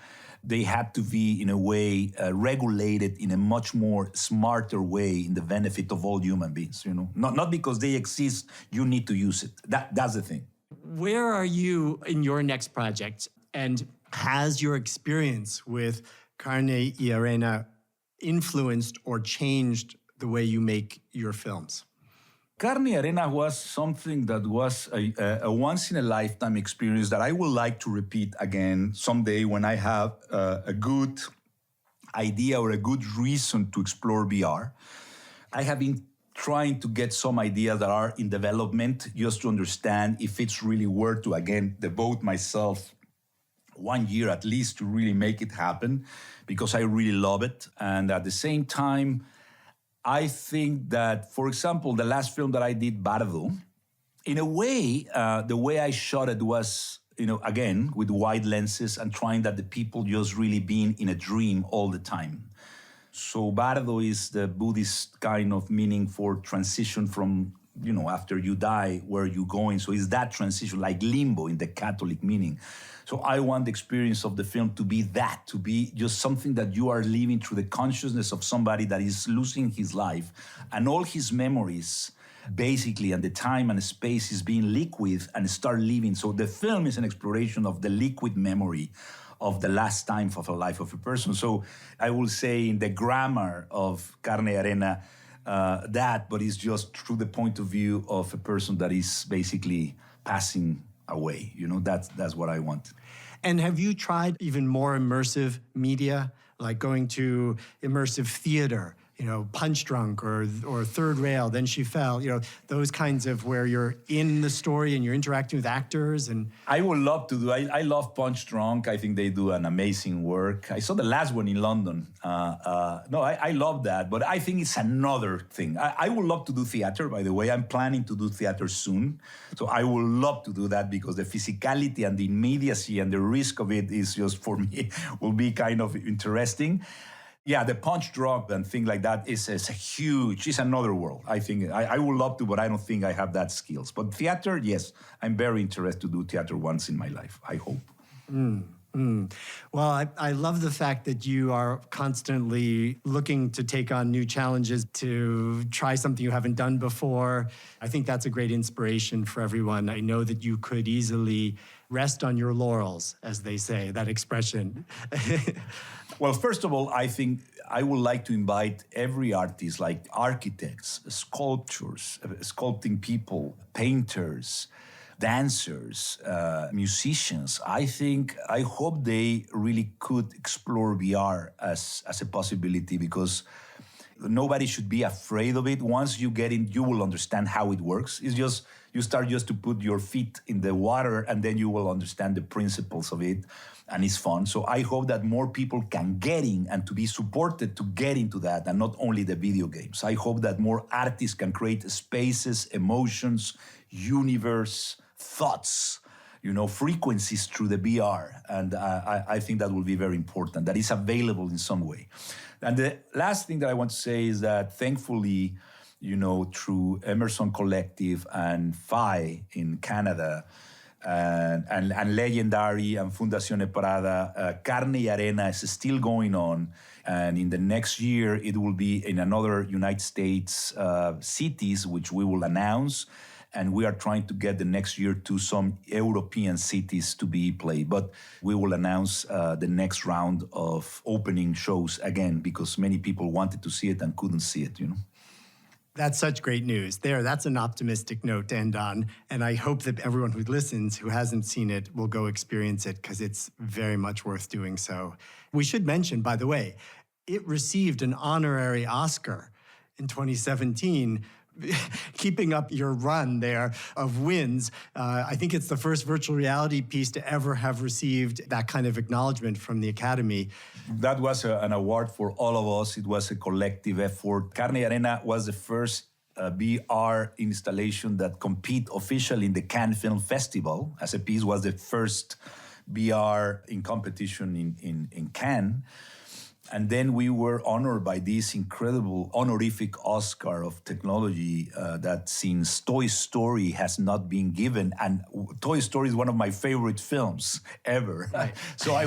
they have to be, in a way, regulated in a much more smarter way in the benefit of all human beings, Not because they exist, you need to use it. That's the thing. Where are you in your next project? And has your experience with Carne y Arena influenced or changed the way you make your films? Carne y Arena was something that was a once-in-a-lifetime experience that I would like to repeat again someday when I have a good idea or a good reason to explore VR. I have been trying to get some ideas that are in development just to understand if it's really worth to, again, devote myself 1 year at least to really make it happen, because I really love it. And at the same time, I think that, for example, the last film that I did, Bardo, in a way, the way I shot it was, again, with wide lenses and trying that the people just really being in a dream all the time. So Bardo is the Buddhist kind of meaning for transition from, after you die, where you're going. So it's that transition, like limbo in the Catholic meaning. So I want the experience of the film to be that, to be just something that you are living through the consciousness of somebody that is losing his life and all his memories, basically, and the time and space is being liquid and start living. So the film is an exploration of the liquid memory of the last time of a life of a person. So I will say in the grammar of Carne y Arena, but it's just through the point of view of a person that is basically passing away. That's what I want. And have you tried even more immersive media, like going to immersive theater, Punch Drunk or Third Rail, Then She Fell, those kinds of where you're in the story and you're interacting with actors? And I would love to do. I love Punch Drunk. I think they do an amazing work. I saw the last one in London. I love that, but I think it's another thing. I would love to do theater, by the way. I'm planning to do theater soon. So I would love to do that because the physicality and the immediacy and the risk of it is just, for me, will be kind of interesting. Yeah, the Punch Drunk and things like that is huge. It's another world. I think I would love to, but I don't think I have that skills. But theater, yes, I'm very interested to do theater once in my life, I hope. Well, I love the fact that you are constantly looking to take on new challenges, to try something you haven't done before. I think that's a great inspiration for everyone. I know that you could easily rest on your laurels, as they say, that expression. Well, first of all, I think I would like to invite every artist, like architects, sculptors, sculpting people, painters, dancers, musicians. I hope they really could explore VR as a possibility, because nobody should be afraid of it. Once you get in, you will understand how it works. It's just, you start just to put your feet in the water, and then you will understand the principles of it, and it's fun. So I hope that more people can get in and to be supported to get into that, and not only the video games. I hope that more artists can create spaces, emotions, universe, thoughts, frequencies through the VR. And I think that will be very important, that is available in some way. And the last thing that I want to say is that thankfully, through Emerson Collective and FI in Canada, and Legendary and Fundación Prada, Carne y Arena is still going on. And in the next year, it will be in another United States cities, which we will announce. And we are trying to get the next year to some European cities to be played. But we will announce the next round of opening shows again, because many people wanted to see it and couldn't see it, That's such great news. That's an optimistic note to end on. And I hope that everyone who listens, who hasn't seen it, will go experience it, because it's very much worth doing so. We should mention, by the way, it received an honorary Oscar in 2017, keeping up your run there of wins. I think it's the first virtual reality piece to ever have received that kind of acknowledgement from the Academy. That was an award for all of us. It was a collective effort. Carne y Arena was the first VR installation that compete officially in the Cannes Film Festival. As a piece, was the first VR in competition in Cannes. And then we were honored by this incredible honorific Oscar of technology that since Toy Story has not been given. And Toy Story is one of my favorite films ever. Right. So I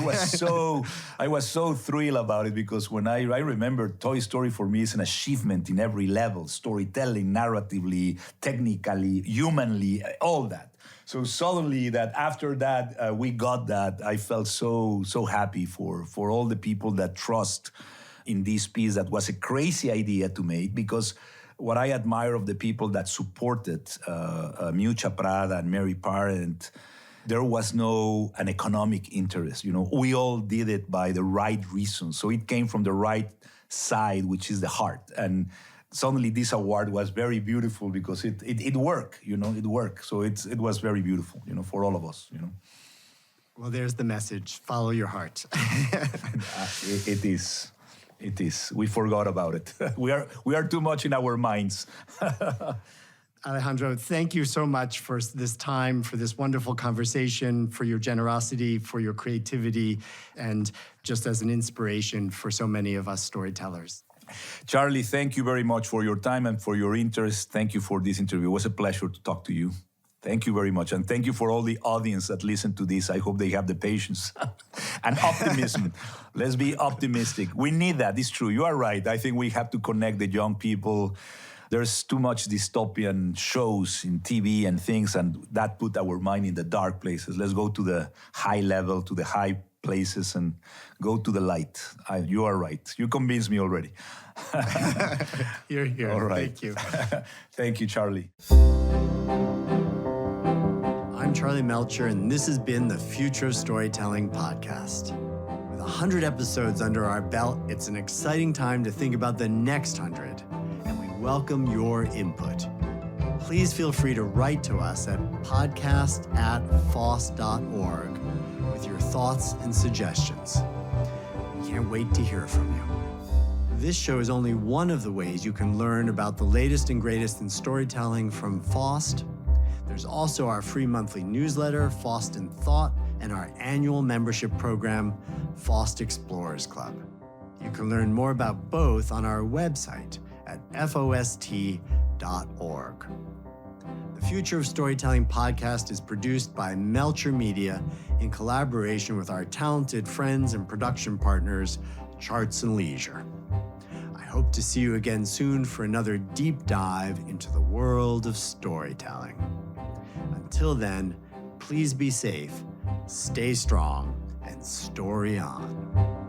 was so thrilled about it, because when I remember Toy Story, for me is an achievement in every level: storytelling, narratively, technically, humanly, all that. So suddenly, that after that we got that, I felt so happy for all the people that trust in this piece. That was a crazy idea to make, because what I admire of the people that supported Miuccia Prada and Mary Parent, there was an economic interest. We all did it by the right reasons. So it came from the right side, which is the heart. And suddenly this award was very beautiful, because it worked, it worked. So it was very beautiful, for all of us, Well, there's the message. Follow your heart. It is. We forgot about it. We are too much in our minds. Alejandro, thank you so much for this time, for this wonderful conversation, for your generosity, for your creativity, and just as an inspiration for so many of us storytellers. Charlie, thank you very much for your time and for your interest. Thank you for this interview. It was a pleasure to talk to you. Thank you very much. And thank you for all the audience that listened to this. I hope they have the patience and optimism. Let's be optimistic. We need that. It's true. You are right. I think we have to connect the young people. There's too much dystopian shows in TV and things, and that put our mind in the dark places. Let's go to the high level, to the high places, and go to the light. You are right. You convinced me already. You're here. All right. Thank you. Thank you, Charlie. I'm Charlie Melcher, and this has been the Future of Storytelling podcast. With 100 episodes under our belt, it's an exciting time to think about the next 100, and we welcome your input. Please feel free to write to us at podcast@fost.org with your thoughts and suggestions. We can't wait to hear from you. This show is only one of the ways you can learn about the latest and greatest in storytelling from FoST. There's also our free monthly newsletter, FoST in Thought, and our annual membership program, FoST Explorers Club. You can learn more about both on our website at FOST.org. The Future of Storytelling podcast is produced by Melcher Media in collaboration with our talented friends and production partners, Charts and Leisure. I hope to see you again soon for another deep dive into the world of storytelling. Until then, please be safe, stay strong, and story on.